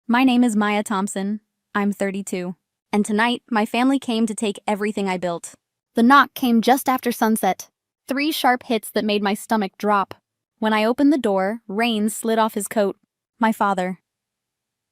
My name is Maya Thompson. I'm 32. And tonight, my family came to take everything I built. The knock came just after sunset. 3 sharp hits that made my stomach drop. When I opened the door, rain slid off his coat. My father.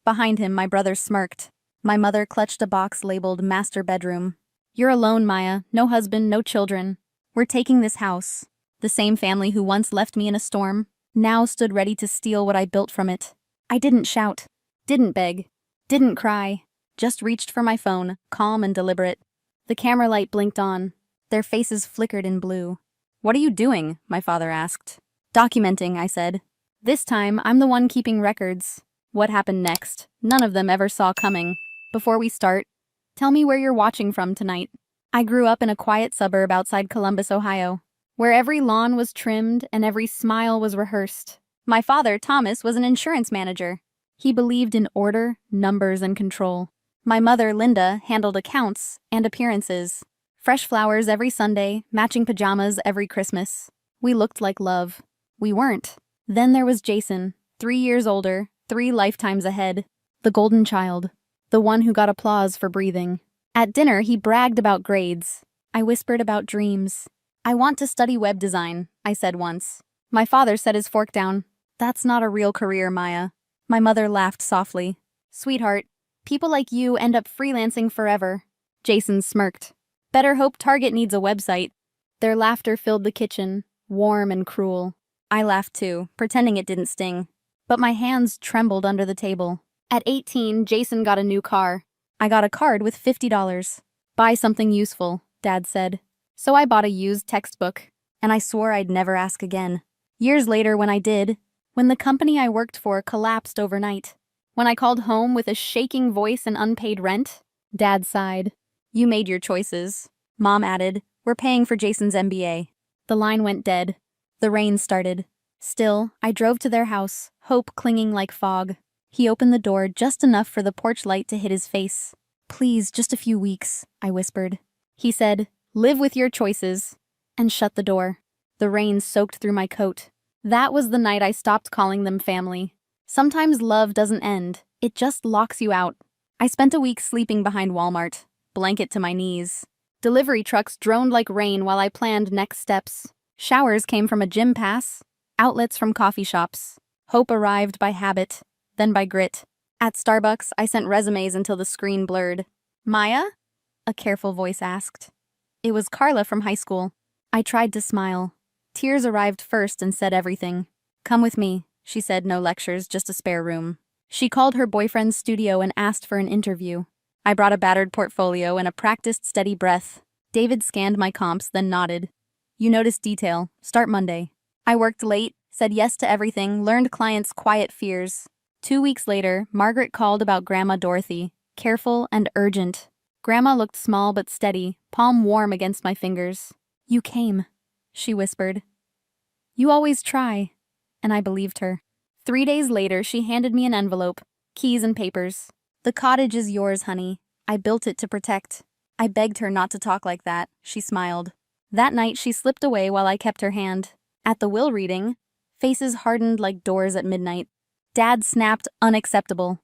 Behind him, my brother smirked. My mother clutched a box labeled Master Bedroom. You're alone, Maya. No husband, no children. We're taking this house. The same family who once left me in a storm now stood ready to steal what I built from it. I didn't shout, didn't beg, didn't cry, just reached for my phone, calm and deliberate. The camera light blinked on. Their faces flickered in blue. What are you doing? My father asked. Documenting, I said. This time, I'm the one keeping records. What happened next? None of them ever saw coming. Before we start, tell me where you're watching from tonight. I grew up in a quiet suburb outside Columbus, Ohio, where every lawn was trimmed and every smile was rehearsed. My father, Thomas, was an insurance manager. He believed in order, numbers, and control. My mother, Linda, handled accounts and appearances. Fresh flowers every Sunday, matching pajamas every Christmas. We looked like love. We weren't. Then there was Jason, 3 years older, 3 lifetimes ahead. The golden child. The one who got applause for breathing. At dinner, he bragged about grades. I whispered about dreams. I want to study web design, I said once. My father set his fork down. That's not a real career, Maya. My mother laughed softly. Sweetheart, people like you end up freelancing forever. Jason smirked. Better hope Target needs a website. Their laughter filled the kitchen, warm and cruel. I laughed too, pretending it didn't sting. But my hands trembled under the table. At 18, Jason got a new car. I got a card with $50. Buy something useful, Dad said. So I bought a used textbook, and I swore I'd never ask again. Years later, when I did, when the company I worked for collapsed overnight, when I called home with a shaking voice and unpaid rent, Dad sighed. You made your choices. Mom added, we're paying for Jason's MBA. The line went dead. The rain started. Still, I drove to their house, hope clinging like fog. He opened the door just enough for the porch light to hit his face. Please, just a few weeks, I whispered. He said, live with your choices, and shut the door. The rain soaked through my coat. That was the night I stopped calling them family. Sometimes love doesn't end, it just locks you out. I spent a week sleeping behind Walmart, blanket to my knees. Delivery trucks droned like rain while I planned next steps. Showers came from a gym pass, outlets from coffee shops. Hope arrived by habit, then by grit. At Starbucks, I sent resumes until the screen blurred. Maya? A careful voice asked. It was Carla from high school. I tried to smile. Tears arrived first and said everything. Come with me, she said, no lectures, just a spare room. She called her boyfriend's studio and asked for an interview. I brought a battered portfolio and a practiced steady breath. David scanned my comps, then nodded. You noticed detail. Start Monday. I worked late, said yes to everything, learned clients' quiet fears. 2 weeks later, Margaret called about Grandma Dorothy, careful and urgent. Grandma looked small but steady, palm warm against my fingers. You came, she whispered. You always try. And I believed her. 3 days later, she handed me an envelope, keys and papers. The cottage is yours, honey. I built it to protect. I begged her not to talk like that. She smiled. That night, she slipped away while I kept her hand. At the will reading, faces hardened like doors at midnight. Dad snapped, unacceptable.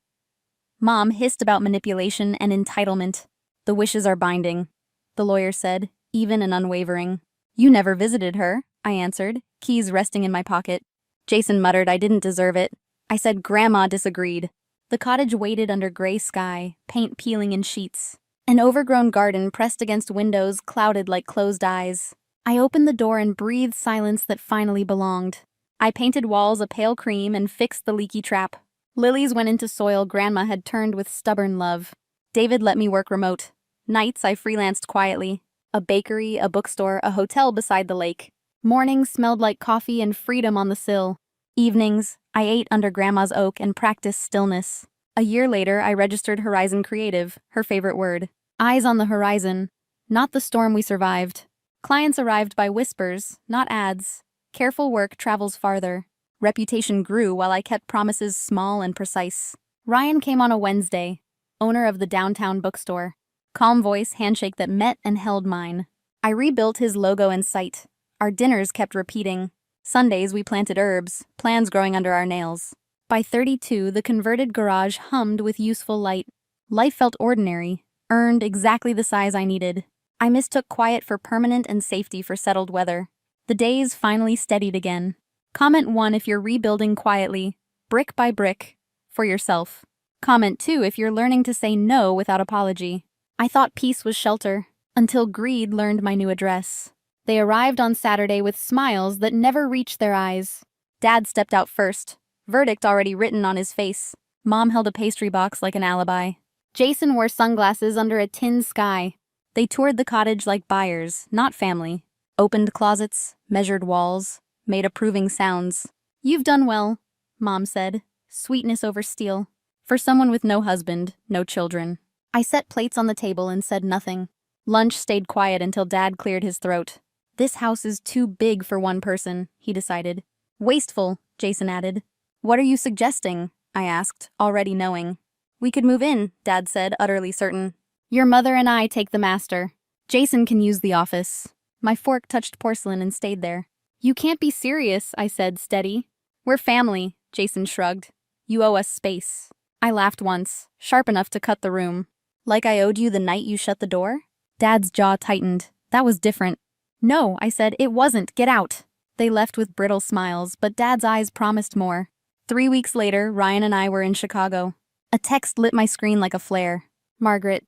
Mom hissed about manipulation and entitlement. The wishes are binding, the lawyer said, even and unwavering. You never visited her, I answered, keys resting in my pocket. Jason muttered I didn't deserve it. I said Grandma disagreed. The cottage waited under gray sky, paint peeling in sheets. An overgrown garden pressed against windows clouded like closed eyes. I opened the door and breathed silence that finally belonged. I painted walls a pale cream and fixed the leaky trap. Lilies went into soil Grandma had turned with stubborn love. David let me work remote. Nights I freelanced quietly. A bakery, a bookstore, a hotel beside the lake. Mornings smelled like coffee and freedom on the sill. Evenings, I ate under Grandma's oak and practiced stillness. A year later, I registered Horizon Creative, her favorite word. Eyes on the horizon, not the storm we survived. Clients arrived by whispers, not ads. Careful work travels farther. Reputation grew while I kept promises small and precise. Ryan came on a Wednesday, owner of the downtown bookstore. Calm voice, handshake that met and held mine. I rebuilt his logo and site. Our dinners kept repeating. Sundays we planted herbs, plans growing under our nails. By 32, the converted garage hummed with useful light. Life felt ordinary, earned exactly the size I needed. I mistook quiet for permanent and safety for settled weather. The days finally steadied again. Comment 1 if you're rebuilding quietly, brick by brick, for yourself. Comment 2 if you're learning to say no without apology. I thought peace was shelter, until greed learned my new address. They arrived on Saturday with smiles that never reached their eyes. Dad stepped out first, verdict already written on his face. Mom held a pastry box like an alibi. Jason wore sunglasses under a tin sky. They toured the cottage like buyers, not family. Opened closets, measured walls, made approving sounds. "You've done well," Mom said, sweetness over steel. "For someone with no husband, no children." I set plates on the table and said nothing. Lunch stayed quiet until Dad cleared his throat. "This house is too big for one person," he decided. "Wasteful," Jason added. "What are you suggesting?" I asked, already knowing. "We could move in," Dad said, utterly certain. "Your mother and I take the master. Jason can use the office." My fork touched porcelain and stayed there. "You can't be serious," I said, steady. "We're family," Jason shrugged. "You owe us space." I laughed once, sharp enough to cut the room. "Like I owed you the night you shut the door?" Dad's jaw tightened. That was different. "No," I said, "it wasn't. Get out." They left with brittle smiles, but Dad's eyes promised more. 3 weeks later, Ryan and I were in Chicago. A text lit my screen like a flare. "Margaret,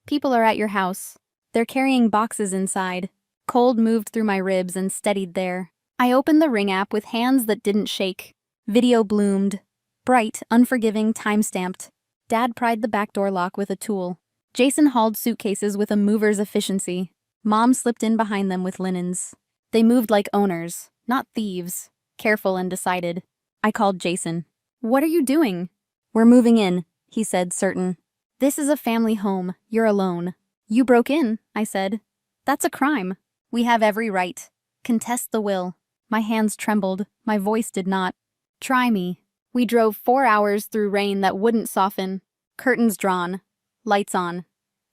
people are at your house. They're carrying boxes inside." Cold moved through my ribs and steadied there. I opened the Ring app with hands that didn't shake. Video bloomed. Bright, unforgiving, time-stamped. Dad pried the back door lock with a tool. Jason hauled suitcases with a mover's efficiency. Mom slipped in behind them with linens. They moved like owners, not thieves, careful and decided. I called Jason. "What are you doing?" "We're moving in," he said, certain. "This is a family home. You're alone." "You broke in," I said. "That's a crime." "We have every right. Contest the will." My hands trembled. My voice did not. "Try me." We drove 4 hours through rain that wouldn't soften. Curtains drawn. Lights on.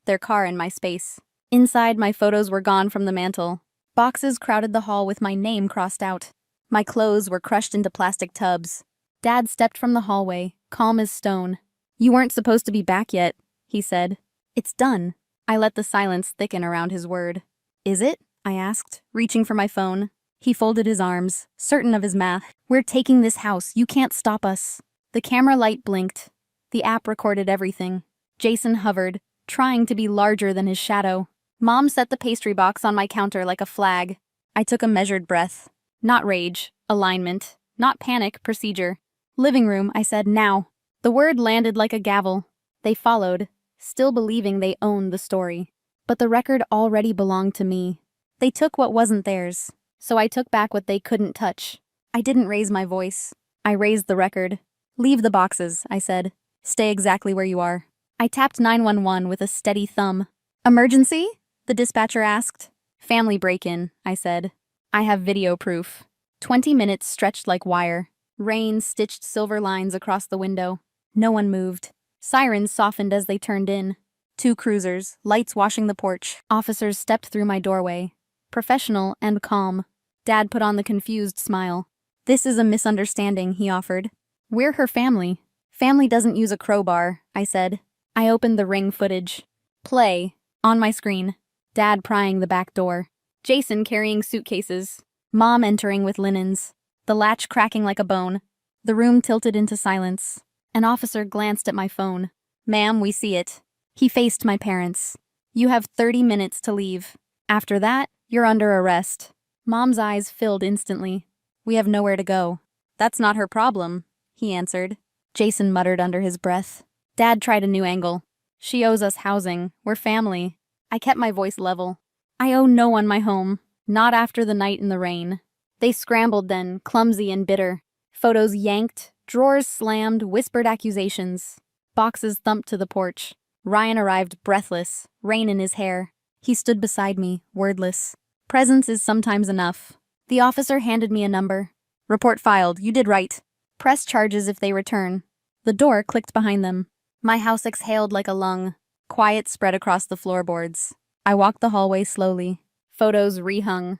Their car in my space. Inside, my photos were gone from the mantle. Boxes crowded the hall with my name crossed out. My clothes were crushed into plastic tubs. Dad stepped from the hallway, calm as stone. "You weren't supposed to be back yet," he said. "It's done." I let the silence thicken around his word. "Is it?" I asked, reaching for my phone. He folded his arms, certain of his math. "We're taking this house. You can't stop us." The camera light blinked. The app recorded everything. Jason hovered, trying to be larger than his shadow. Mom set the pastry box on my counter like a flag. I took a measured breath. Not rage, alignment. Not panic, procedure. "Living room," I said, "now." The word landed like a gavel. They followed, still believing they owned the story. But the record already belonged to me. They took what wasn't theirs, so I took back what they couldn't touch. I didn't raise my voice. I raised the record. "Leave the boxes," I said. "Stay exactly where you are." I tapped 911 with a steady thumb. "Emergency?" the dispatcher asked. "Family break-in," I said. "I have video proof." 20 minutes stretched like wire. Rain stitched silver lines across the window. No one moved. Sirens softened as they turned in. 2 cruisers, lights washing the porch. Officers stepped through my doorway. Professional and calm. Dad put on the confused smile. "This is a misunderstanding," he offered. "We're her family." "Family doesn't use a crowbar," I said. I opened the Ring footage. Play. On my screen. Dad prying the back door. Jason carrying suitcases. Mom entering with linens. The latch cracking like a bone. The room tilted into silence. An officer glanced at my phone. "Ma'am, we see it." He faced my parents. "You have 30 minutes to leave. After that, you're under arrest." Mom's eyes filled instantly. "We have nowhere to go." "That's not her problem," he answered. Jason muttered under his breath. Dad tried a new angle. "She owes us housing. We're family." I kept my voice level. "I owe no one my home. Not after the night in the rain." They scrambled then, clumsy and bitter. Photos yanked, drawers slammed, whispered accusations. Boxes thumped to the porch. Ryan arrived breathless, rain in his hair. He stood beside me, wordless. Presence is sometimes enough. The officer handed me a number. "Report filed. You did right. Press charges if they return." The door clicked behind them. My house exhaled like a lung. Quiet spread across the floorboards. I walked the hallway slowly. Photos rehung.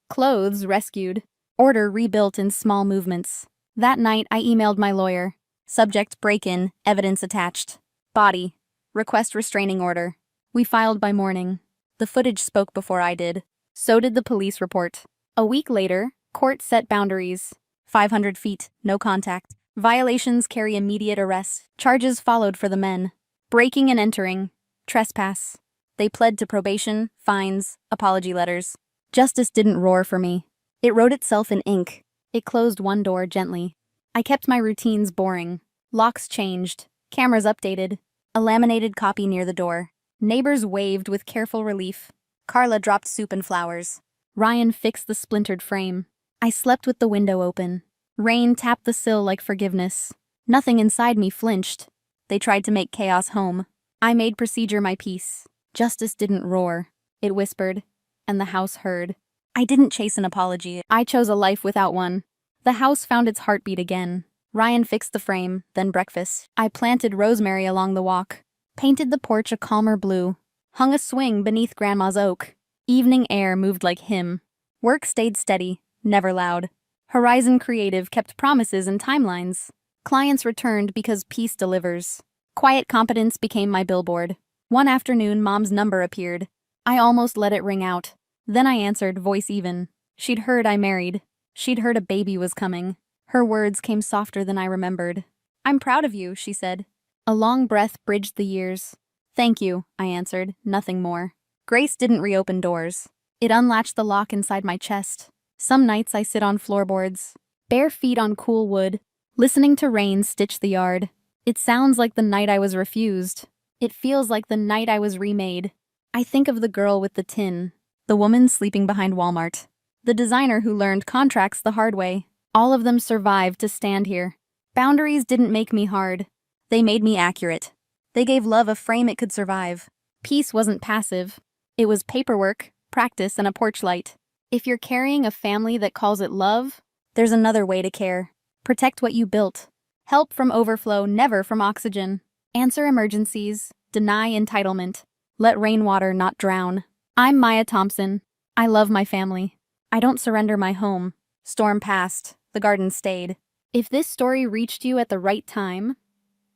Clothes rescued. Order rebuilt in small movements. That night, I emailed my lawyer. Subject break-in, evidence attached. Body. Request restraining order. We filed by morning. The footage spoke before I did. So did the police report. A week later, court set boundaries. 500 feet, no contact. Violations carry immediate arrest. Charges followed for the men. Breaking and entering. Trespass. They pled to probation, fines, apology letters. Justice didn't roar for me. It wrote itself in ink. It closed one door gently. I kept my routines boring. Locks changed. Cameras updated. A laminated copy near the door. Neighbors waved with careful relief. Carla dropped soup and flowers. Ryan fixed the splintered frame. I slept with the window open. Rain tapped the sill like forgiveness. Nothing inside me flinched. They tried to make chaos home. I made procedure my peace. Justice didn't roar. It whispered, and the house heard. I didn't chase an apology. I chose a life without one. The house found its heartbeat again. Ryan fixed the frame, then breakfast. I planted rosemary along the walk. Painted the porch a calmer blue. Hung a swing beneath Grandma's oak. Evening air moved like hymn. Work stayed steady, never loud. Horizon Creative kept promises and timelines. Clients returned because peace delivers. Quiet competence became my billboard. One afternoon, Mom's number appeared. I almost let it ring out. Then I answered, voice even. She'd heard I married. She'd heard a baby was coming. Her words came softer than I remembered. I'm proud of you, she said. A long breath bridged the years. Thank you, I answered, nothing more. Grace didn't reopen doors. It unlatched the lock inside my chest. Some nights I sit on floorboards, bare feet on cool wood, listening to rain stitch the yard. It sounds like the night I was refused. It feels like the night I was remade. I think of the girl with the tin, the woman sleeping behind Walmart, the designer who learned contracts the hard way. All of them survived to stand here. Boundaries didn't make me hard. They made me accurate. They gave love a frame it could survive. Peace wasn't passive. It was paperwork, practice, and a porch light. If you're carrying a family that calls it love, there's another way to care. Protect what you built. Help from overflow, never from oxygen. Answer emergencies. Deny entitlement. Let rainwater not drown. I'm Maya Thompson. I love my family. I don't surrender my home. Storm passed. The garden stayed. If this story reached you at the right time,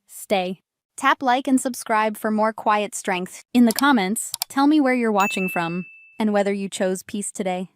stay. Tap like and subscribe for more quiet strength. In the comments, tell me where you're watching from and whether you chose peace today.